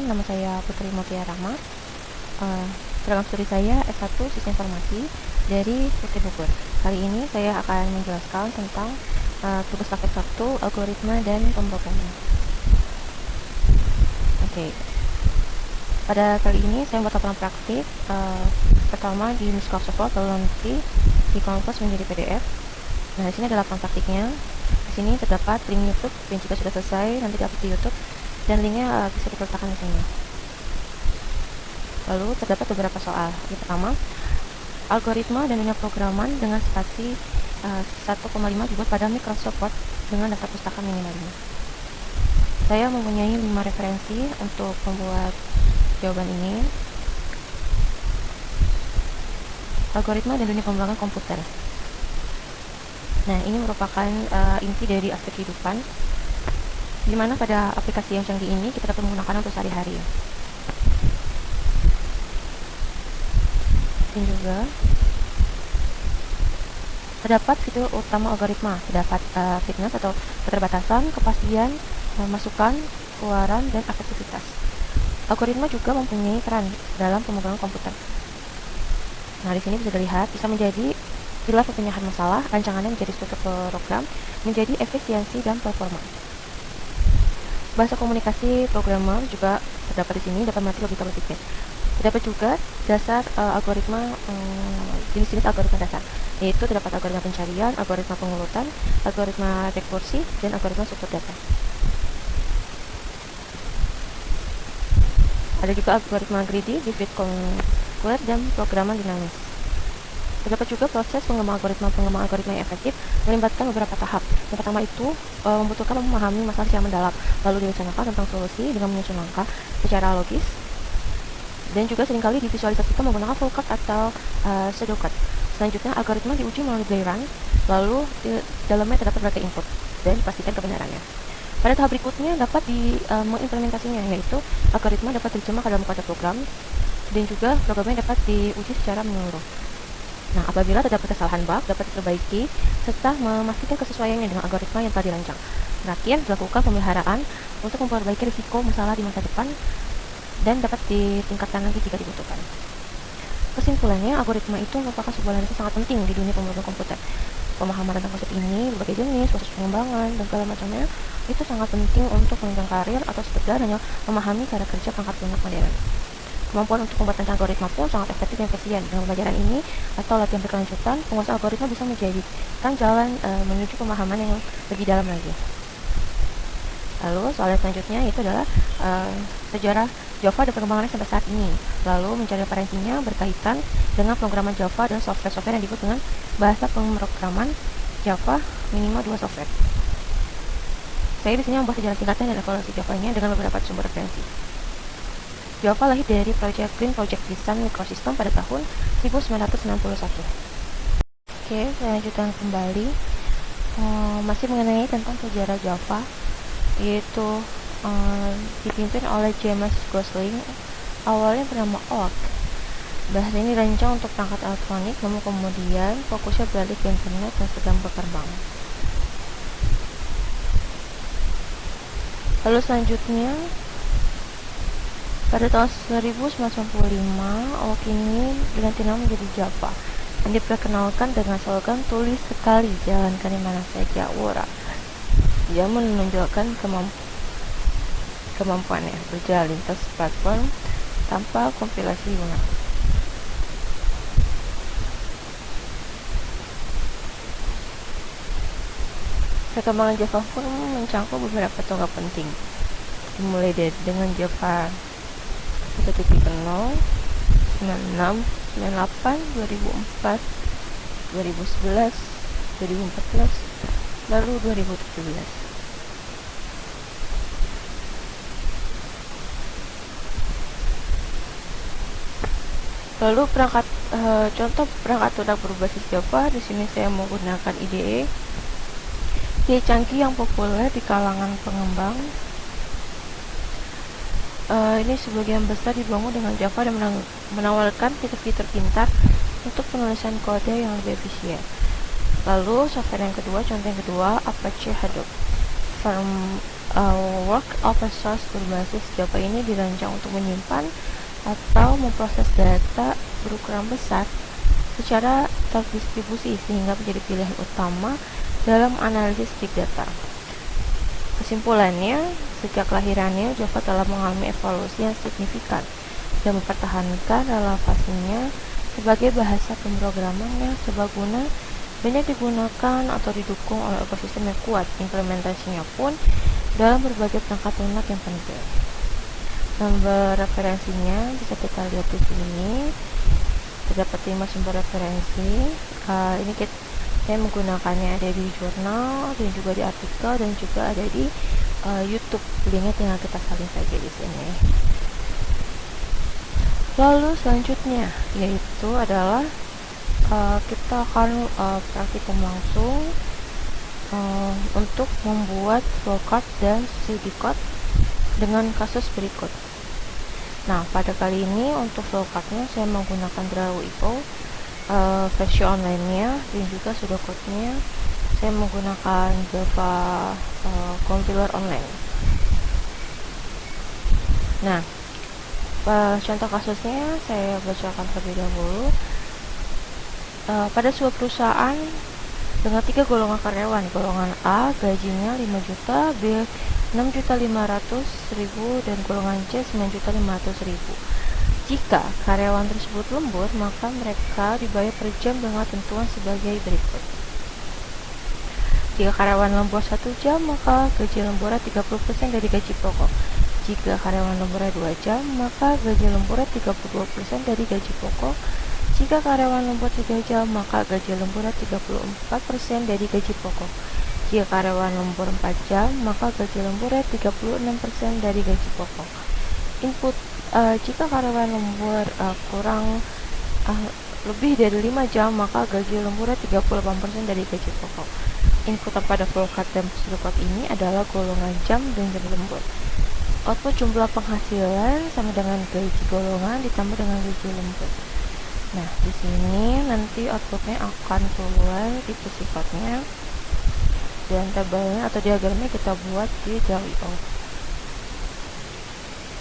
nama saya Putri Mutia Rahma. Program studi saya S1 Sistem Informasi dari FITB Bogor. Kali ini saya akan menjelaskan tentang tugas paket 1, algoritma dan pemrograman. Oke. Pada kali ini saya membuat laporan praktik pertama di Microsoft Word, lalu nanti di Canvas menjadi PDF. Nah, di sini ada laporan praktiknya. Di sini terdapat link YouTube yang jika sudah selesai nanti diupload di YouTube dan linknya bisa diletakkan di sini. Lalu terdapat beberapa soal. Yang pertama, algoritma dan dunia programan dengan spasi 1,5 dibuat pada Microsoft Word dengan daftar pustaka minimal 5. Saya mempunyai 5 referensi untuk membuat jawaban ini. Algoritma dan dunia pembangunan komputer. Nah, ini merupakan inti dari aspek kehidupan, di mana pada aplikasi yang canggih ini kita dapat menggunakan untuk sehari-hari. Dan juga terdapat fitur utama algoritma, terdapat fitness atau keterbatasan, kepastian, masukan, keluaran, dan efektivitas. Algoritma juga mempunyai peran dalam pemrograman komputer. Nah, di sini bisa dilihat bisa menjadi pilar pemecahan masalah, rancangannya menjadi struktur program, menjadi efisiensi dan performa. Bahasa komunikasi programmer juga terdapat di sini, dapat melatih logika berpikir. Terdapat juga dasar algoritma, jenis-jenis algoritma dasar, yaitu terdapat algoritma pencarian, algoritma pengurutan, algoritma rekursi, dan algoritma struktur data. Ada juga algoritma greedy, vivid conquer, dan programan dinamis. Terdapat juga proses pengembangan algoritma yang efektif melibatkan beberapa tahap. Yang pertama itu membutuhkan memahami masalah secara mendalam, lalu direncanakan tentang solusi dengan menyusun langkah secara logis, dan juga seringkali divisualisasikan menggunakan full code atau pseudo code. Selanjutnya, algoritma diuji melalui layering, lalu di dalamnya terdapat berbagai input dan dipastikan kebenarannya. Pada tahap berikutnya dapat mengimplementasinya, yaitu algoritma dapat diterjemah ke dalam kode program, dan juga programnya dapat diuji secara menyeluruh. Nah, apabila terdapat kesalahan bug, dapat diperbaiki serta memastikan kesesuaiannya dengan algoritma yang telah dirancang. Terakhir, dilakukan pemeliharaan untuk memperbaiki risiko masalah di masa depan dan dapat ditingkatkan lagi jika dibutuhkan. Kesimpulannya, algoritma itu merupakan sebuah landasan sangat penting di dunia pemrograman komputer. Pemahaman tentang konsep ini, berbagai jenis, proses pengembangan, dan segala macamnya itu sangat penting untuk menunjang karir atau sekedar hanya memahami cara kerja perangkat lunak modern. Kemampuan untuk membuat rencana algoritma pun sangat efektif dan efisien. Dengan pembelajaran ini atau latihan berkelanjutan, penguasaan algoritma bisa menjadikan jalan menuju pemahaman yang lebih dalam lagi. Lalu soal selanjutnya itu adalah sejarah Java dan perkembangannya sampai saat ini. Lalu mencari referensinya berkaitan dengan pemrograman Java dan software-software yang dibuat dengan bahasa pemrograman Java minimal 2 software. Saya di sini membuat sejarah singkatnya dan evaluasi Java-nya dengan beberapa sumber referensi. Java lahir dari Project Green Project Design Microsystem pada tahun 1991. Oke, saya lanjutkan kembali. Masih mengenai tentang sejarah Java, yaitu dipimpin oleh James Gosling, awalnya bernama Org. Bahasa ini dirancang untuk perangkat elektronik, namun kemudian fokusnya beralih ke internet dan sedang berkembang. Lalu selanjutnya, pada tahun 1995, Org ini diganti nama menjadi Java dan diperkenalkan dengan slogan "Tulis sekali, jalankan di mana saja, Wora". Dia menunjukkan kemampuannya berjalan lintas platform tanpa kompilasi lunak. Perkembangan Java pun mencangkup beberapa tonggak penting, dimulai dengan Java 1.0, 96, 98, 2004, 2011, 2014, lalu 2017. Lalu contoh perangkat lunak berbasis Java. Di sini saya menggunakan IDE. IDE canggih yang populer di kalangan pengembang. Ini sebagian besar dibangun dengan Java dan menawarkan fitur-fitur pintar untuk penulisan kode yang lebih efisien. Lalu software yang kedua, contoh yang kedua, Apache Hadoop. Work open source berbasis Java ini dirancang untuk menyimpan atau memproses data berukuran besar secara terdistribusi sehingga menjadi pilihan utama dalam analisis big data. Kesimpulannya, sejak kelahirannya Java telah mengalami evolusi yang signifikan dan mempertahankan relevansinya sebagai bahasa pemrograman yang serbaguna, banyak digunakan atau didukung oleh ekosistem yang kuat. Implementasinya pun dalam berbagai perangkat lunak yang penting. Sumber referensinya bisa kita lihat di sini. Terdapat 5 sumber referensi. Ini saya menggunakannya ada di jurnal dan juga di artikel dan juga ada di YouTube. Linknya tinggal kita salin saja di sini. Lalu selanjutnya yaitu adalah kita akan praktikum langsung untuk membuat flowchart dan pseudocode dengan kasus berikut. Nah, pada kali ini untuk flowchartnya saya menggunakan Draw.io versi online-nya dan juga pseudocode-nya saya menggunakan Java compiler online. Nah, contoh kasusnya saya bacakan terlebih dahulu. Pada sebuah perusahaan dengan 3 golongan karyawan. Golongan A gajinya 5 juta, B 6.500.000 dan golongan C 9.500.000. Jika karyawan tersebut lembur, maka mereka dibayar per jam dengan tentuan sebagai berikut. Jika karyawan lembur 1 jam, maka gaji lemburnya 30% dari gaji pokok. Jika karyawan lemburnya 2 jam, maka gaji lemburnya 32% dari gaji pokok. Jika karyawan lembur 3 jam, maka gaji lemburnya 34% dari gaji pokok. Jika karyawan lembur 4 jam, maka gaji lemburnya 36% dari gaji pokok. Input, jika karyawan lembur lebih dari 5 jam, maka gaji lemburnya 38% dari gaji pokok. Input pada flowchart dan pseudocode ini adalah golongan jam dan jam lembur. Output jumlah penghasilan sama dengan gaji golongan ditambah dengan gaji lembur. Nah, di sini nanti outputnya akan keluar itu sifatnya dan tabelnya atau diagramnya kita buat di Draw.io.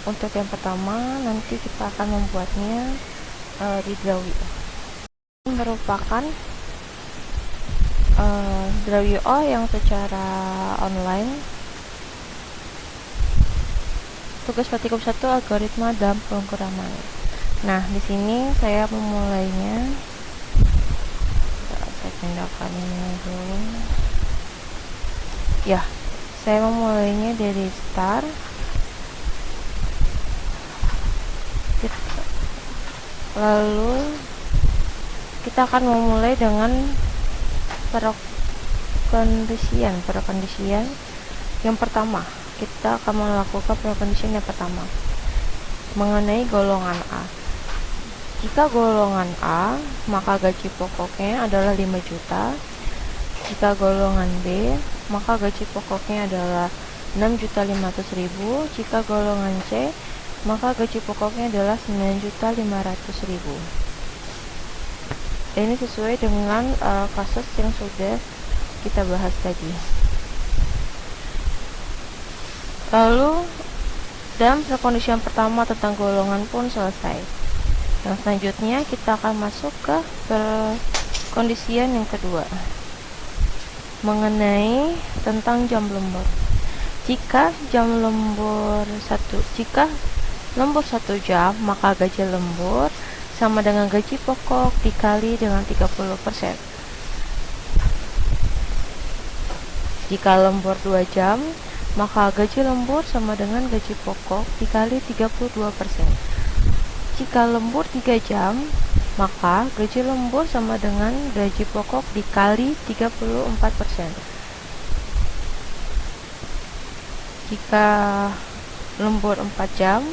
Untuk yang pertama nanti kita akan membuatnya di Draw.io. Ini merupakan Draw.io yang secara online. Tugas praktikum 1 algoritma dan pemrograman. Nah, di sini saya memulainya. Saya pindahkan ini dulu. Ya, saya memulainya dari start. Lalu kita akan memulai dengan prakondisian yang pertama. Kita akan melakukan prakondisian yang pertama mengenai golongan A. Jika golongan A, maka gaji pokoknya adalah 5 juta. Jika golongan B, maka gaji pokoknya adalah 6.500.000. Jika golongan C, maka gaji pokoknya adalah 9.500.000. Ini sesuai dengan kasus yang sudah kita bahas tadi. Lalu dalam prakondisian pertama tentang golongan pun selesai. Yang selanjutnya kita akan masuk ke prakondisian yang kedua mengenai tentang jam lembur. Jika lembur 1 jam, maka gaji lembur sama dengan gaji pokok dikali dengan 30%. Jika lembur 2 jam, maka gaji lembur sama dengan gaji pokok dikali 32%. Jika lembur 3 jam, maka gaji lembur sama dengan gaji pokok dikali 34%. Jika lembur 4 jam,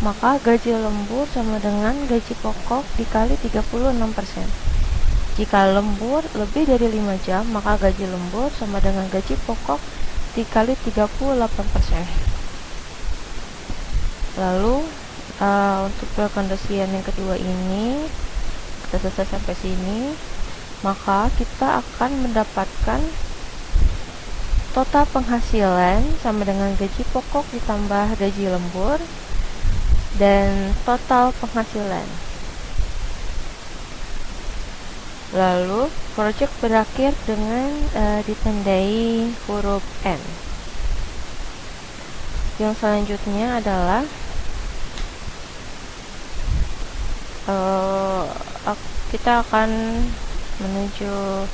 maka gaji lembur sama dengan gaji pokok dikali 36%. Jika lembur lebih dari 5 jam, maka gaji lembur sama dengan gaji pokok dikali 38%. Lalu untuk prakondisian yang kedua ini kita selesai sampai sini, maka kita akan mendapatkan total penghasilan sama dengan gaji pokok ditambah gaji lembur, dan total penghasilan. Lalu project berakhir dengan ditandai huruf N. Yang selanjutnya adalah kita akan menuju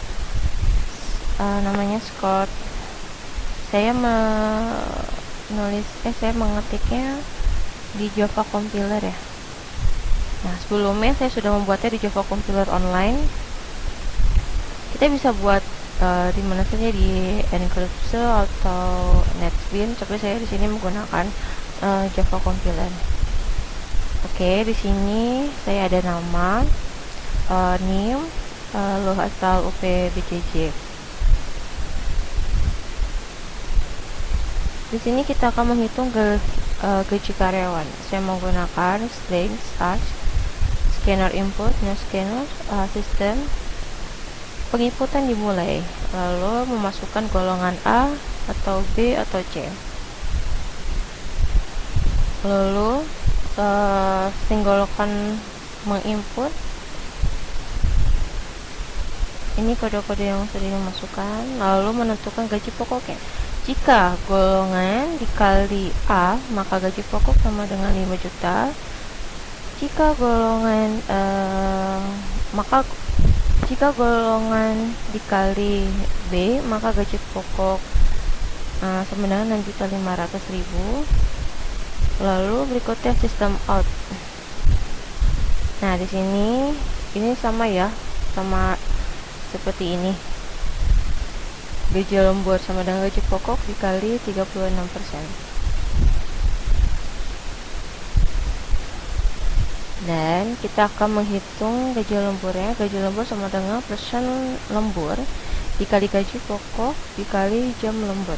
namanya score. Saya mengetiknya di Java Compiler ya. Nah, sebelumnya saya sudah membuatnya di Java Compiler online. Kita bisa buat di mana saja, di Eclipse atau NetBeans, tapi saya di sini menggunakan Java Compiler. Oke, di sini saya ada nama, NIM, lalu asal UPBJJ. Di sini kita akan menghitung gaji karyawan. Saya menggunakan string start, scanner input, new scanner, sistem. Penginputan dimulai, lalu memasukkan golongan A atau B atau C. Lalu tinggalkan menginput. Ini kode-kode yang sudah dimasukkan, lalu menentukan gaji pokoknya. Jika golongan dikali A, maka gaji pokok sama dengan 5 juta. Jika golongan dikali B, maka gaji pokok sama dengan 6.500.000. Lalu berikutnya sistem out. Nah, di sini ini sama ya, sama seperti ini. Gaji lembur sama dengan gaji pokok dikali 36%. Dan kita akan menghitung gaji lemburnya. Gaji lembur sama dengan persen lembur dikali gaji pokok dikali jam lembur.